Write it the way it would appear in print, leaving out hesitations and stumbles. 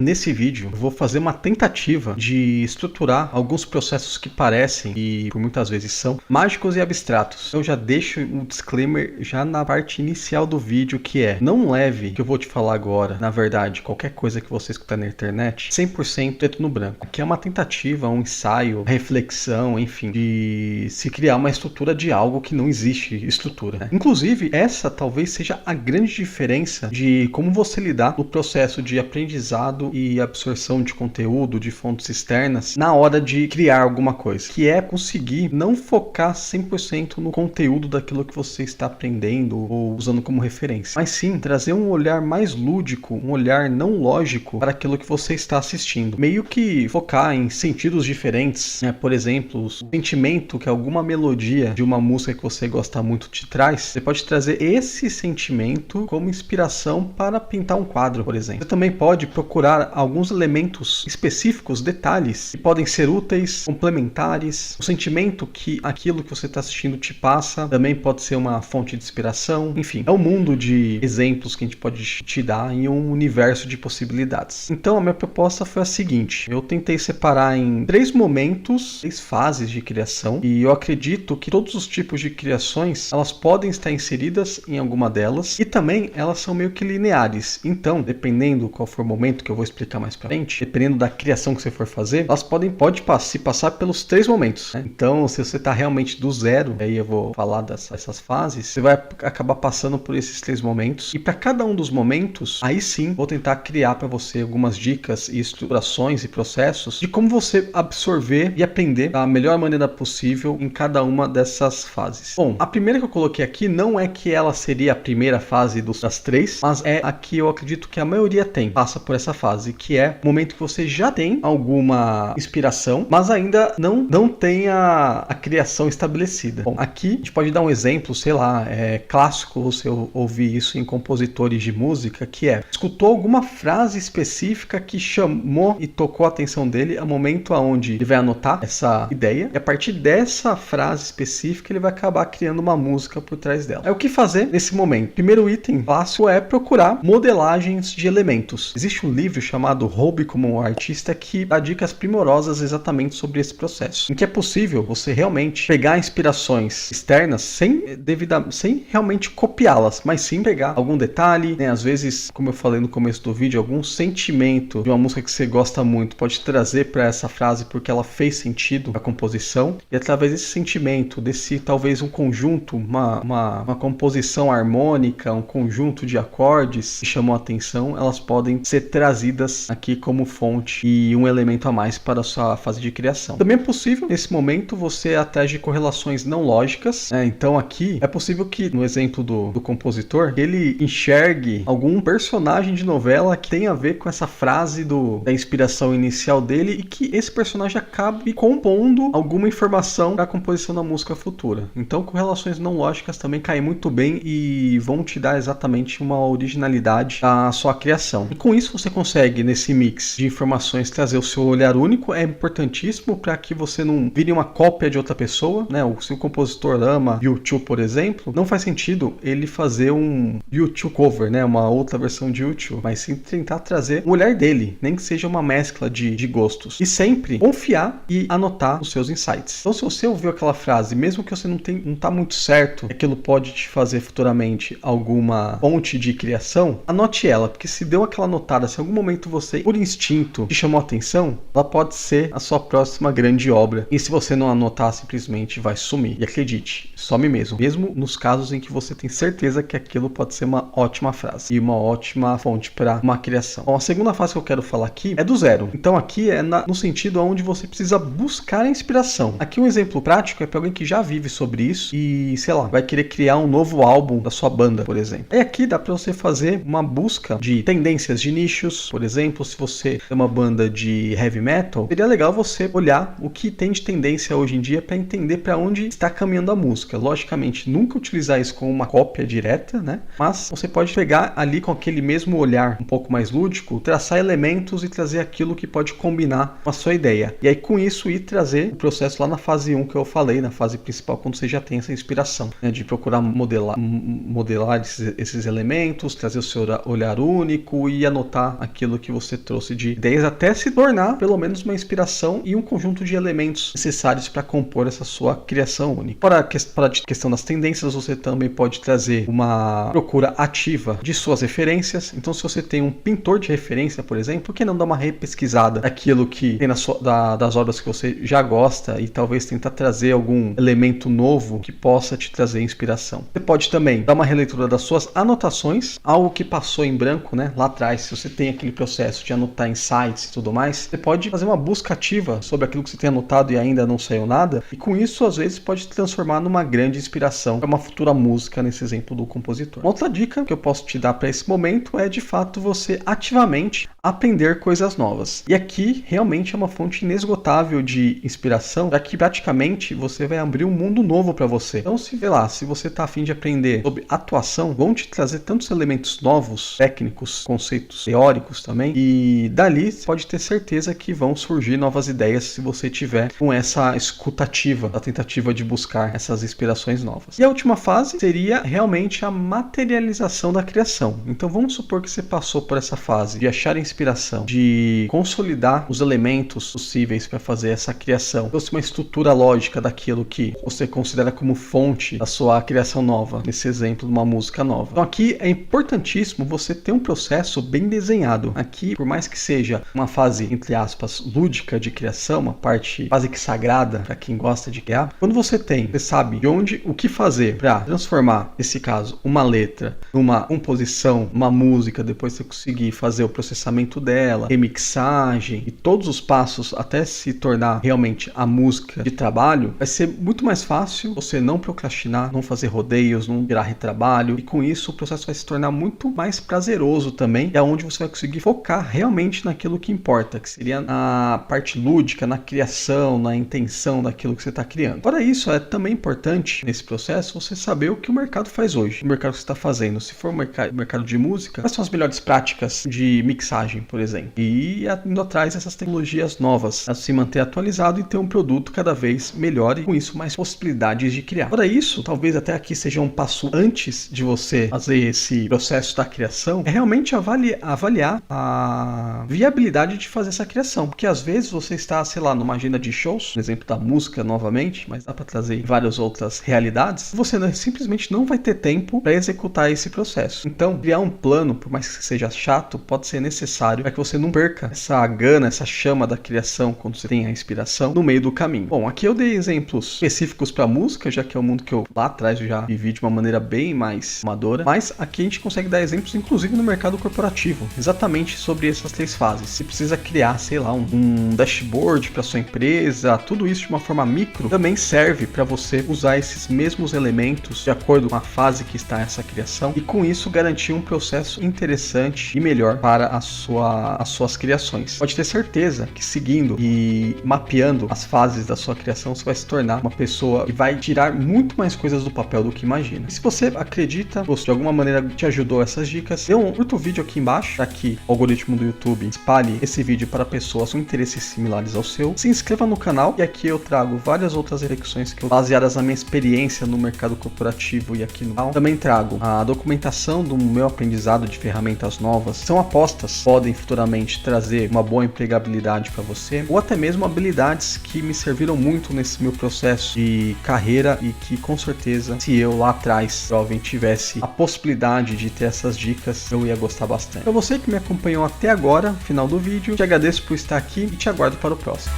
Nesse vídeo, eu vou fazer uma tentativa de estruturar alguns processos que parecem, e por muitas vezes são, mágicos e abstratos. Eu já deixo um disclaimer já na parte inicial do vídeo, que é: não leve o que eu vou te falar agora, na verdade, qualquer coisa que você escutar na internet, 100% preto no branco. Aqui é uma tentativa, um ensaio, reflexão, enfim, de se criar uma estrutura de algo que não existe estrutura, né? Inclusive, essa talvez seja a grande diferença de como você lidar no processo de aprendizado e absorção de conteúdo de fontes externas na hora de criar alguma coisa, que é conseguir não focar 100% no conteúdo daquilo que você está aprendendo ou usando como referência, mas sim trazer um olhar mais lúdico, um olhar não lógico para aquilo que você está assistindo, meio que focar em sentidos diferentes, né? Por exemplo, o sentimento que alguma melodia de uma música que você gosta muito te traz, você pode trazer esse sentimento como inspiração para pintar um quadro, por exemplo. Você também pode procurar alguns elementos específicos, detalhes, que podem ser úteis, complementares. O sentimento que aquilo que você está assistindo te passa também pode ser uma fonte de inspiração. Enfim, é um mundo de exemplos que a gente pode te dar em um universo de possibilidades. Então, a minha proposta foi a seguinte: eu tentei separar em 3 momentos, 3 fases de criação, e eu acredito que todos os tipos de criações, elas podem estar inseridas em alguma delas, e também elas são meio que lineares. Então, dependendo qual for o momento, que eu vou explicar mais pra frente, dependendo da criação que você for fazer, elas pode se passar pelos 3 momentos, né? Então, se você tá realmente do zero, aí eu vou falar dessas fases, você vai acabar passando por esses 3 momentos, e para cada um dos momentos, aí sim, vou tentar criar para você algumas dicas e estruturações e processos de como você absorver e aprender da melhor maneira possível em cada uma dessas fases. Bom, a primeira que eu coloquei aqui não é que ela seria a primeira fase das 3, mas é a que eu acredito que a maioria passa por essa fase, que é o momento que você já tem alguma inspiração, mas ainda não tem a criação estabelecida. Bom, aqui a gente pode dar um exemplo, sei lá, clássico você ouvir isso em compositores de música, que escutou alguma frase específica que chamou e tocou a atenção dele, é o momento onde ele vai anotar essa ideia, e a partir dessa frase específica ele vai acabar criando uma música por trás dela. É o que fazer nesse momento. Primeiro item clássico é procurar modelagens de elementos. Existe um livro chamado Roube como um Artista que dá dicas primorosas exatamente sobre esse processo, em que é possível você realmente pegar inspirações externas sem realmente copiá-las, mas sim pegar algum detalhe, né? Às vezes, como eu falei no começo do vídeo, algum sentimento de uma música que você gosta muito pode trazer para essa frase porque ela fez sentido na composição, e através desse sentimento, talvez um conjunto, uma composição harmônica, um conjunto de acordes que chamou a atenção, elas podem ser trazidas aqui como fonte e um elemento a mais para a sua fase de criação. Também é possível, nesse momento, você atrás de correlações não lógicas, né? Então aqui é possível que, no exemplo do compositor, ele enxergue algum personagem de novela que tem a ver com essa frase da inspiração inicial dele, e que esse personagem acabe compondo alguma informação para a composição da música futura. Então, correlações não lógicas também caem muito bem e vão te dar exatamente uma originalidade à sua criação. E com isso você consegue, nesse mix de informações, trazer o seu olhar único. É importantíssimo para que você não vire uma cópia de outra pessoa, né? Se o compositor ama U2, por exemplo, não faz sentido ele fazer um U2 cover, né? Uma outra versão de U2, mas sim tentar trazer o olhar dele, nem que seja uma mescla de gostos. E sempre confiar e anotar os seus insights. Então, se você ouviu aquela frase, mesmo que você não tá muito certo, aquilo pode te fazer futuramente alguma fonte de criação, anote ela, porque se deu aquela notada, se em algum momento você, por instinto, te chamou a atenção, ela pode ser a sua próxima grande obra. E se você não anotar, simplesmente vai sumir. E acredite, some mesmo nos casos em que você tem certeza que aquilo pode ser uma ótima frase e uma ótima fonte para uma criação. Bom, a segunda fase que eu quero falar aqui é do zero. Então aqui é no sentido onde você precisa buscar a inspiração. Aqui um exemplo prático é para alguém que já vive sobre isso e, sei lá, vai querer criar um novo álbum da sua banda, por exemplo. E aqui dá para você fazer uma busca de tendências de nichos. Por exemplo, se você é uma banda de heavy metal, seria legal você olhar o que tem de tendência hoje em dia para entender para onde está caminhando a música. Logicamente, nunca utilizar isso como uma cópia direta, né? Mas você pode pegar ali com aquele mesmo olhar um pouco mais lúdico, traçar elementos e trazer aquilo que pode combinar com a sua ideia. E aí com isso ir trazer o processo lá na fase 1 que eu falei, na fase principal, quando você já tem essa inspiração, né? De procurar modelar esses elementos, trazer o seu olhar único e anotar aquilo aquilo que você trouxe de ideias, até se tornar pelo menos uma inspiração e um conjunto de elementos necessários para compor essa sua criação única. Para a questão das tendências, você também pode trazer uma procura ativa de suas referências. Então, se você tem um pintor de referência, por exemplo, por que não dar uma repesquisada daquilo que tem das obras que você já gosta e talvez tentar trazer algum elemento novo que possa te trazer inspiração. Você pode também dar uma releitura das suas anotações, algo que passou em branco, né, lá atrás. Se você tem aquele processo de anotar insights e tudo mais, você pode fazer uma busca ativa sobre aquilo que você tem anotado e ainda não saiu nada, e com isso, às vezes, pode se transformar numa grande inspiração para uma futura música, nesse exemplo do compositor. Uma outra dica que eu posso te dar para esse momento é, de fato, você ativamente aprender coisas novas. E aqui, realmente, é uma fonte inesgotável de inspiração, já que praticamente você vai abrir um mundo novo para você. Então, se você está a fim de aprender sobre atuação, vão te trazer tantos elementos novos, técnicos, conceitos teóricos também, e dali você pode ter certeza que vão surgir novas ideias se você tiver com essa escutativa, a tentativa de buscar essas inspirações novas. E a última fase seria realmente a materialização da criação. Então, vamos supor que você passou por essa fase de achar inspiração, de consolidar os elementos possíveis para fazer essa criação, trouxe uma estrutura lógica daquilo que você considera como fonte da sua criação nova, nesse exemplo de uma música nova. Então aqui é importantíssimo você ter um processo bem desenhado. Aqui, por mais que seja uma fase, entre aspas, lúdica de criação, uma parte quase que sagrada para quem gosta de criar, quando você sabe de onde, o que fazer para transformar, nesse caso, uma letra numa composição, uma música, depois você conseguir fazer o processamento dela, remixagem e todos os passos até se tornar realmente a música de trabalho, vai ser muito mais fácil você não procrastinar, não fazer rodeios, não virar retrabalho, e com isso o processo vai se tornar muito mais prazeroso também, e é onde você vai conseguir focar realmente naquilo que importa, que seria na parte lúdica, na criação, na intenção daquilo que você está criando. Fora isso, é também importante nesse processo você saber o que o mercado faz hoje, o mercado que você está fazendo. Se for o mercado de música, quais são as melhores práticas de mixagem, por exemplo, e indo atrás dessas tecnologias novas, a se manter atualizado e ter um produto cada vez melhor e com isso mais possibilidades de criar. Fora isso, talvez até aqui seja um passo antes de você fazer esse processo da criação, é realmente avaliar a viabilidade de fazer essa criação, porque às vezes você está, sei lá, numa agenda de shows, no exemplo da música novamente, mas dá para trazer várias outras realidades, você simplesmente não vai ter tempo para executar esse processo. Então, criar um plano, por mais que seja chato, pode ser necessário para que você não perca essa gana, essa chama da criação quando você tem a inspiração no meio do caminho. Bom, aqui eu dei exemplos específicos para música, já que é um mundo que eu lá atrás eu já vivi de uma maneira bem mais amadora, mas aqui a gente consegue dar exemplos inclusive no mercado corporativo, exatamente sobre essas três fases. Você precisa criar, sei lá, um dashboard para sua empresa, tudo isso de uma forma micro também serve para você usar esses mesmos elementos de acordo com a fase que está essa criação e com isso garantir um processo interessante e melhor para as suas criações. Pode ter certeza que seguindo e mapeando as fases da sua criação, você vai se tornar uma pessoa que vai tirar muito mais coisas do papel do que imagina. E se você acredita, ou se de alguma maneira te ajudou essas dicas, dê um curto vídeo aqui embaixo, para que o algoritmo do YouTube espalhe esse vídeo para pessoas com interesses similares ao seu. Se inscreva no canal, e aqui eu trago várias outras reflexões que eu, baseadas na minha experiência no mercado corporativo e aqui no canal. Também trago a documentação do meu aprendizado de ferramentas novas. São apostas, podem futuramente trazer uma boa empregabilidade para você, ou até mesmo habilidades que me serviram muito nesse meu processo de carreira e que com certeza, se eu lá atrás provavelmente tivesse a possibilidade de ter essas dicas, eu ia gostar bastante. Para você que me acompanhou até agora, final do vídeo, te agradeço por estar aqui e te aguardo para o próximo.